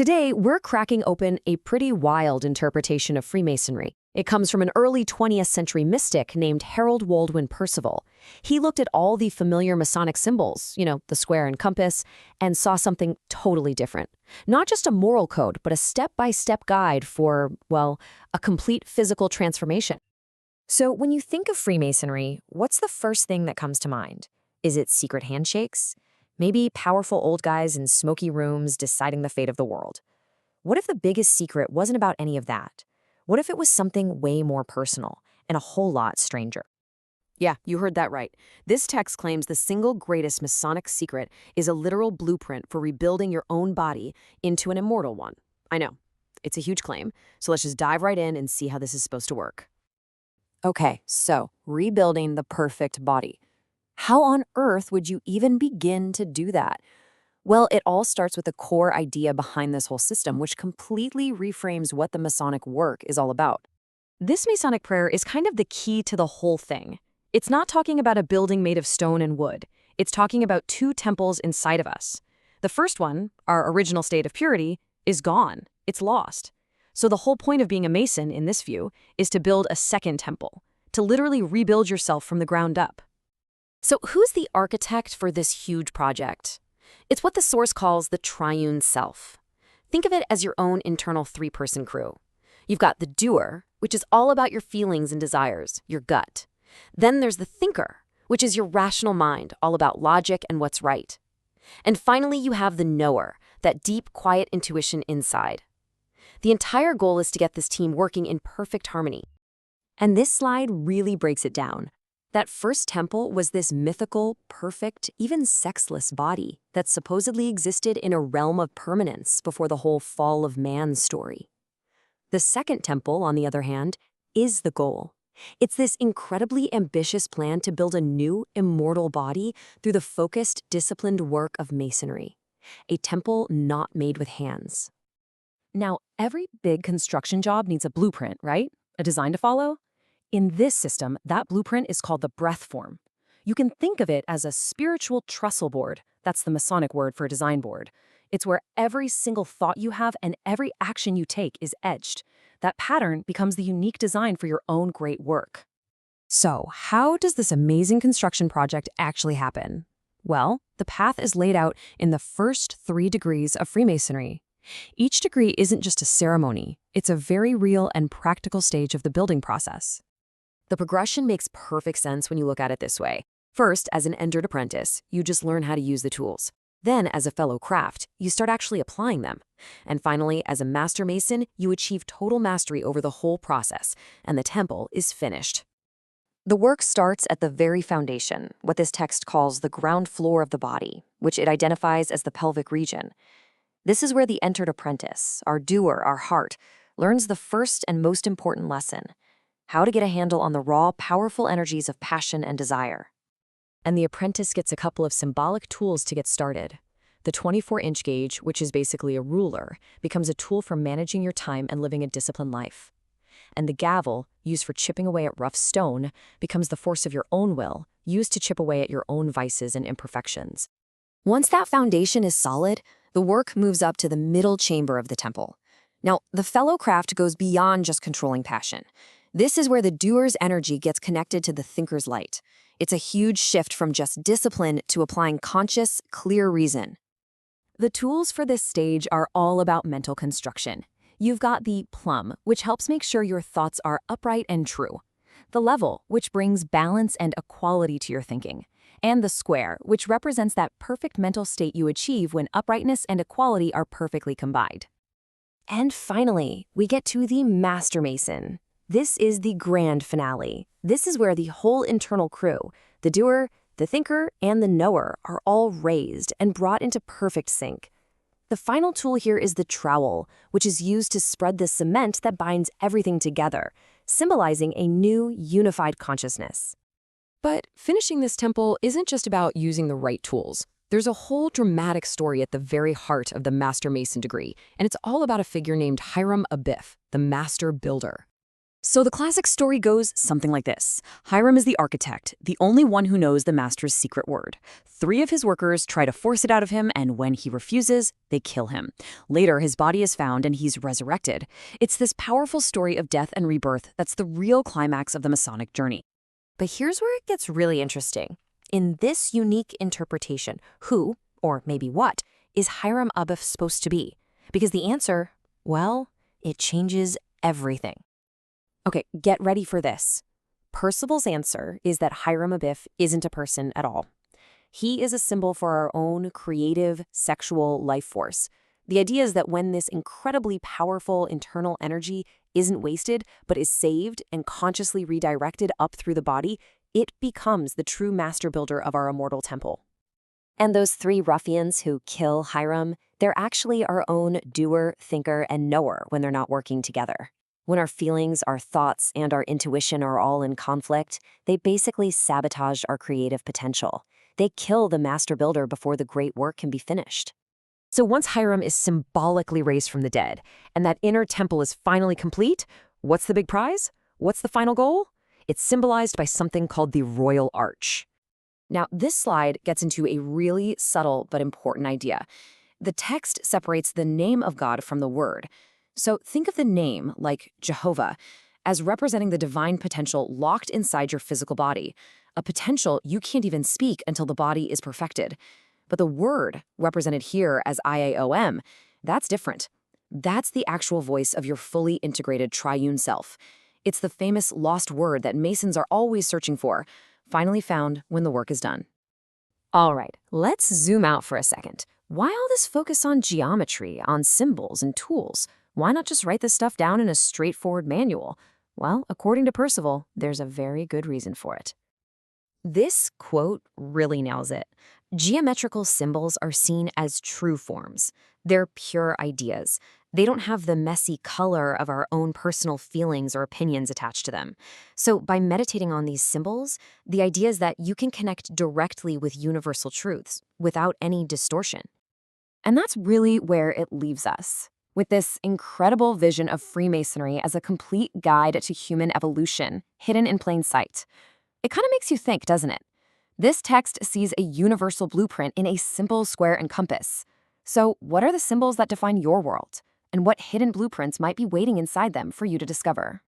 Today, we're cracking open a pretty wild interpretation of Freemasonry. It comes from an early 20th century mystic named Waldwin Percival. He looked at all the familiar Masonic symbols, the square and compass, and saw something totally different. Not just a moral code, but a step-by-step guide for, well, a complete physical transformation. So when you think of Freemasonry, what's the first thing that comes to mind? Is it secret handshakes? Maybe powerful old guys in smoky rooms deciding the fate of the world. What if the biggest secret wasn't about any of that? What if it was something way more personal and a whole lot stranger? Yeah, you heard that right. This text claims the single greatest Masonic secret is a literal blueprint for rebuilding your own body into an immortal one. I know, it's a huge claim, so let's just dive right in and see how this is supposed to work. Okay, so rebuilding the perfect body. How on earth would you even begin to do that? Well, it all starts with the core idea behind this whole system, which completely reframes what the Masonic work is all about. This Masonic prayer is kind of the key to the whole thing. It's not talking about a building made of stone and wood. It's talking about two temples inside of us. The first one, our original state of purity, is gone. It's lost. So the whole point of being a Mason, in this view, is to build a second temple, to literally rebuild yourself from the ground up. So who's the architect for this huge project? It's what the source calls the triune self. Think of it as your own internal three-person crew. You've got the doer, which is all about your feelings and desires, your gut. Then there's the thinker, which is your rational mind, all about logic and what's right. And finally, you have the knower, that deep, quiet intuition inside. The entire goal is to get this team working in perfect harmony. And this slide really breaks it down. That first temple was this mythical, perfect, even sexless body that supposedly existed in a realm of permanence before the whole fall of man story. The second temple, on the other hand, is the goal. It's this incredibly ambitious plan to build a new, immortal body through the focused, disciplined work of Masonry. A temple not made with hands. Now, every big construction job needs a blueprint, right? A design to follow? In this system, that blueprint is called the breath form. You can think of it as a spiritual trestle board. That's the Masonic word for a design board. It's where every single thought you have and every action you take is etched. That pattern becomes the unique design for your own great work. So, how does this amazing construction project actually happen? Well, the path is laid out in the first 3 degrees of Freemasonry. Each degree isn't just a ceremony. It's a very real and practical stage of the building process. The progression makes perfect sense when you look at it this way. First, as an entered apprentice, you just learn how to use the tools. Then, as a fellow craft, you start actually applying them. And finally, as a master mason, you achieve total mastery over the whole process, and the temple is finished. The work starts at the very foundation, what this text calls the ground floor of the body, which it identifies as the pelvic region. This is where the entered apprentice, our doer, our heart, learns the first and most important lesson: how to get a handle on the raw, powerful energies of passion and desire. And the apprentice gets a couple of symbolic tools to get started. The 24-inch gauge, which is basically a ruler, becomes a tool for managing your time and living a disciplined life. And the gavel, used for chipping away at rough stone, becomes the force of your own will, used to chip away at your own vices and imperfections. Once that foundation is solid, the work moves up to the middle chamber of the temple. Now, the fellow craft goes beyond just controlling passion. This is where the doer's energy gets connected to the thinker's light. It's a huge shift from just discipline to applying conscious, clear reason. The tools for this stage are all about mental construction. You've got the plumb, which helps make sure your thoughts are upright and true. The level, which brings balance and equality to your thinking. And the square, which represents that perfect mental state you achieve when uprightness and equality are perfectly combined. And finally, we get to the Master Mason. This is the grand finale. This is where the whole internal crew, the doer, the thinker, and the knower, are all raised and brought into perfect sync. The final tool here is the trowel, which is used to spread the cement that binds everything together, symbolizing a new, unified consciousness. But finishing this temple isn't just about using the right tools. There's a whole dramatic story at the very heart of the Master Mason degree, and it's all about a figure named Hiram Abiff, the Master Builder. So the classic story goes something like this. Hiram is the architect, the only one who knows the master's secret word. 3 of his workers try to force it out of him, and when he refuses, they kill him. Later, his body is found and he's resurrected. It's this powerful story of death and rebirth that's the real climax of the Masonic journey. But here's where it gets really interesting. In this unique interpretation, who, or maybe what, is Hiram Abiff supposed to be? Because the answer, well, it changes everything. Okay, get ready for this. Percival's answer is that Hiram Abiff isn't a person at all. He is a symbol for our own creative, sexual life force. The idea is that when this incredibly powerful internal energy isn't wasted, but is saved and consciously redirected up through the body, it becomes the true master builder of our immortal temple. And those 3 ruffians who kill Hiram, they're actually our own doer, thinker, and knower when they're not working together. When our feelings, our thoughts, and our intuition are all in conflict, they basically sabotage our creative potential. They kill the master builder before the great work can be finished. So once Hiram is symbolically raised from the dead, and that inner temple is finally complete, what's the big prize? What's the final goal? It's symbolized by something called the Royal Arch. Now, this slide gets into a really subtle but important idea. The text separates the name of God from the word. So think of the name, like Jehovah, as representing the divine potential locked inside your physical body, a potential you can't even speak until the body is perfected. But the word, represented here as IAOM, that's different. That's the actual voice of your fully integrated triune self. It's the famous lost word that Masons are always searching for, finally found when the work is done. All right, let's zoom out for a second. Why all this focus on geometry, on symbols and tools? Why not just write this stuff down in a straightforward manual? Well, according to Percival, there's a very good reason for it. This quote really nails it. Geometrical symbols are seen as true forms. They're pure ideas. They don't have the messy color of our own personal feelings or opinions attached to them. So by meditating on these symbols, the idea is that you can connect directly with universal truths without any distortion. And that's really where it leaves us, with this incredible vision of Freemasonry as a complete guide to human evolution, hidden in plain sight. It kind of makes you think, doesn't it? This text sees a universal blueprint in a simple square and compass. So what are the symbols that define your world? And what hidden blueprints might be waiting inside them for you to discover?